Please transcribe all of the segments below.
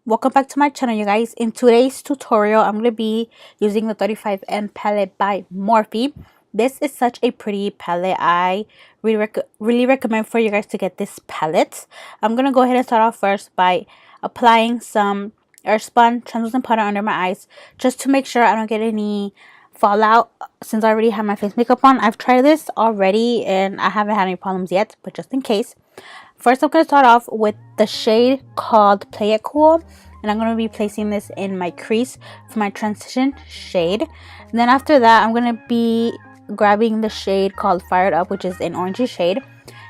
Welcome back to my channel, you guys. In today's tutorial, I'm going to be using the 35M palette by Morphe. This is such a pretty palette. I really recommend for you guys to get this palette. I'm going to go ahead and start off first by applying some Airspun translucent powder under my eyes, just to make sure I don't get any fallout since I already have my face makeup on. I've tried this already and I haven't had any problems yet, but just in case. First, I'm going to start off with the shade called Play It Cool. And I'm going to be placing this in my crease for my transition shade. And then after that, I'm going to be grabbing the shade called Fired Up, which is an orangey shade.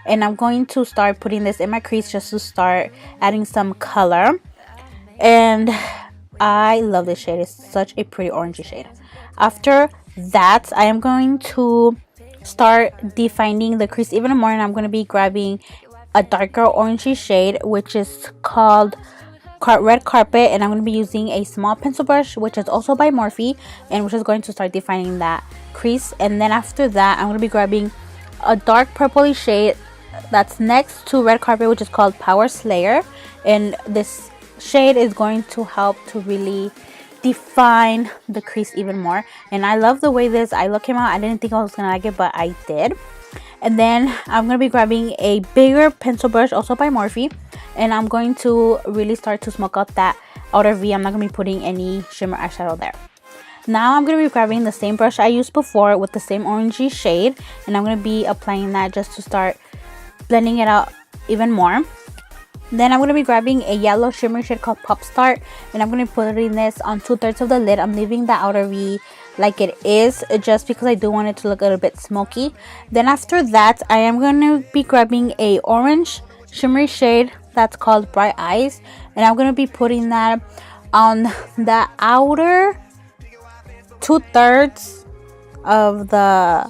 And I'm going to start putting this in my crease just to start adding some color. And I love this shade. It's such a pretty orangey shade. After that, I am going to start defining the crease even more. And I'm going to be grabbing a darker orangey shade, which is called Red Carpet, and I'm going to be using a small pencil brush, which is also by Morphe, and which is going to start defining that crease. And then after that, I'm going to be grabbing a dark purpley shade that's next to Red Carpet, which is called Power Slayer, and this shade is going to help to really define the crease even more. And I love the way this eye look came out. I didn't think I was going to like it, but I did. And then I'm going to be grabbing a bigger pencil brush, also by Morphe, and I'm going to really start to smoke out that outer V. I'm not going to be putting any shimmer eyeshadow there. Now I'm going to be grabbing the same brush I used before with the same orangey shade, and I'm going to be applying that just to start blending it out even more. Then I'm going to be grabbing a yellow shimmer shade called Pop Start, and I'm going to be putting this on 2/3 of the lid. I'm leaving the outer V like it is, just because I do want it to look a little bit smoky. Then after that, I am going to be grabbing a orange shimmery shade that's called Bright Eyes, and I'm going to be putting that on the outer 2/3 of the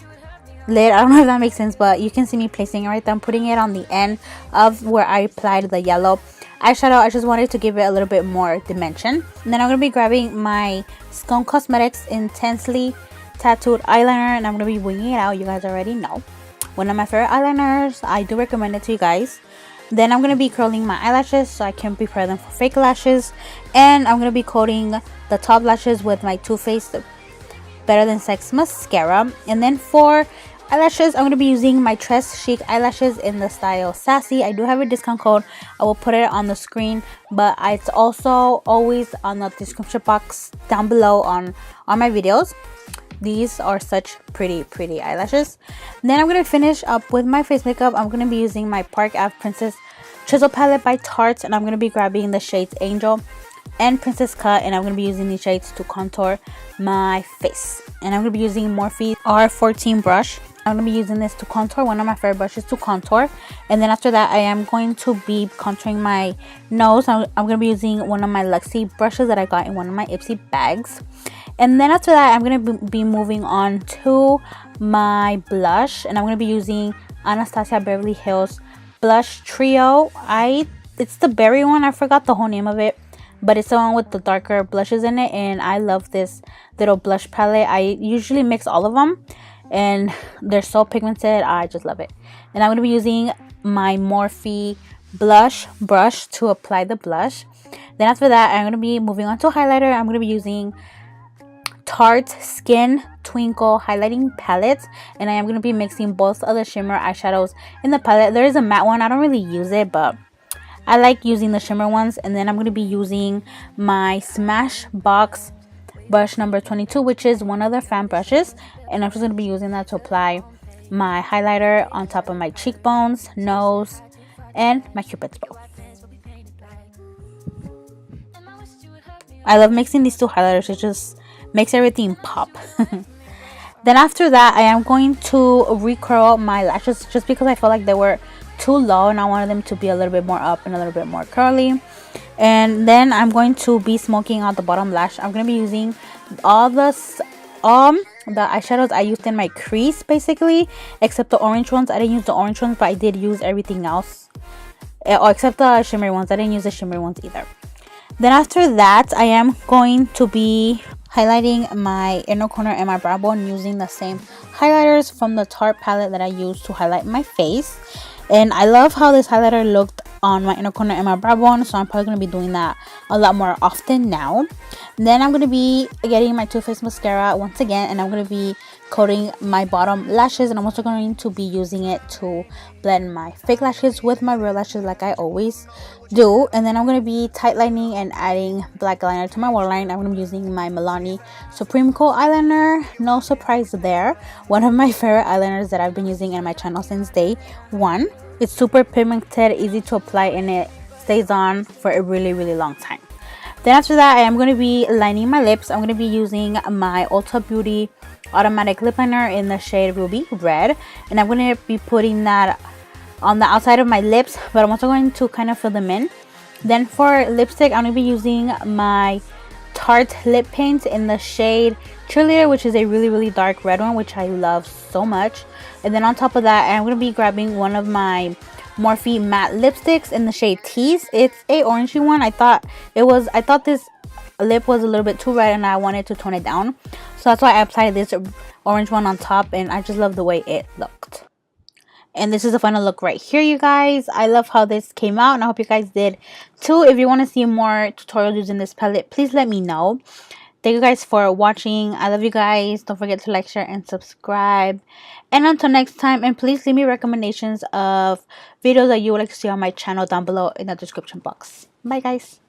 lid. I don't know if that makes sense, but you can see me placing it right there. I'm putting it on the end of where I applied the yellow eyeshadow. I just wanted to give it a little bit more dimension. And then I'm going to be grabbing my Skone Cosmetics Intensely Tattooed Eyeliner, and I'm going to be winging it out. You guys already know. One of my favorite eyeliners. I do recommend it to you guys. Then I'm going to be curling my eyelashes so I can prepare them for fake lashes. And I'm going to be coating the top lashes with my Too Faced Better Than Sex mascara. And then for eyelashes, I'm going to be using my Tress Chic eyelashes in the style Sassy. I do have a discount code. I will put it on the screen, but it's also always on the description box down below on my videos. These are such pretty eyelashes. Then I'm going to finish up with my face makeup. I'm going to be using my Park Ave Princess Chisel Palette by Tarte, and I'm going to be grabbing the shades Angel and Princess Cut, and I'm going to be using these shades to contour my face. And I'm going to be using Morphe R14 brush. I'm going to be using this to contour, one of my favorite brushes to contour. And then after that, I am going to be contouring my nose. I'm going to be using one of my Luxie brushes that I got in one of my Ipsy bags. And then after that, I'm going to be moving on to my blush, and I'm going to be using Anastasia Beverly Hills Blush Trio. It's the berry one. I forgot the whole name of it, but it's the one with the darker blushes in it, and I love this little blush palette. I usually mix all of them, and they're so pigmented. I just love it. And I'm going to be using my Morphe blush brush to apply the blush. Then after that, I'm going to be moving on to highlighter. I'm going to be using Tarte Skin Twinkle highlighting palette, and I am going to be mixing both of the shimmer eyeshadows in the palette. There is a matte one. I don't really use it, but I like using the shimmer ones. And then I'm going to be using my Smashbox brush number 22, which is one of the fan brushes, and I'm just going to be using that to apply my highlighter on top of my cheekbones, nose, and my cupid's bow. I love mixing these two highlighters. It just makes everything pop. Then after that, I am going to recurl my lashes just because I felt like they were too low and I wanted them to be a little bit more up and a little bit more curly. And then I'm going to be smoking out the bottom lash. I'm going to be using all the eyeshadows I used in my crease, basically, except the orange ones. I didn't use the orange ones, but I did use everything else, except the shimmery ones. I didn't use the shimmery ones either. Then after that, I am going to be highlighting my inner corner and my brow bone using the same highlighters from the Tarte palette that I used to highlight my face. And I love how this highlighter looked on my inner corner and my brow bone, so I'm probably going to be doing that a lot more often now. Then I'm going to be getting my Too Faced mascara once again, and I'm going to be coating my bottom lashes, and I'm also going to be using it to blend my fake lashes with my real lashes like I always do. And then I'm going to be tightlining and adding black eyeliner to my waterline. I'm going to be using my Milani Supreme Coat eyeliner. No surprise there, one of my favorite eyeliners that I've been using in my channel since day one. It's super pigmented, easy to apply, and it stays on for a really long time. Then after that, I am going to be lining my lips. I'm going to be using my Ulta Beauty automatic lip liner in the shade Ruby Red, and I'm going to be putting that on the outside of my lips, but I'm also going to kind of fill them in. Then for lipstick, I'm going to be using my Tarte lip paint in the shade Cheerleader, which is a really dark red one, which I love so much. And then on top of that, I'm going to be grabbing one of my Morphe matte lipsticks in the shade Tease. It's a orangey one. I thought this lip was a little bit too red and I wanted to tone it down, so that's why I applied this orange one on top, and I just love the way it looked. And this is the final look right here, you guys. I love how this came out, and I hope you guys did too. If you want to see more tutorials using this palette, please let me know. Thank you guys for watching. I love you guys. Don't forget to like, share, and subscribe. And until next time, and please leave me recommendations of videos that you would like to see on my channel down below in the description box. Bye, guys.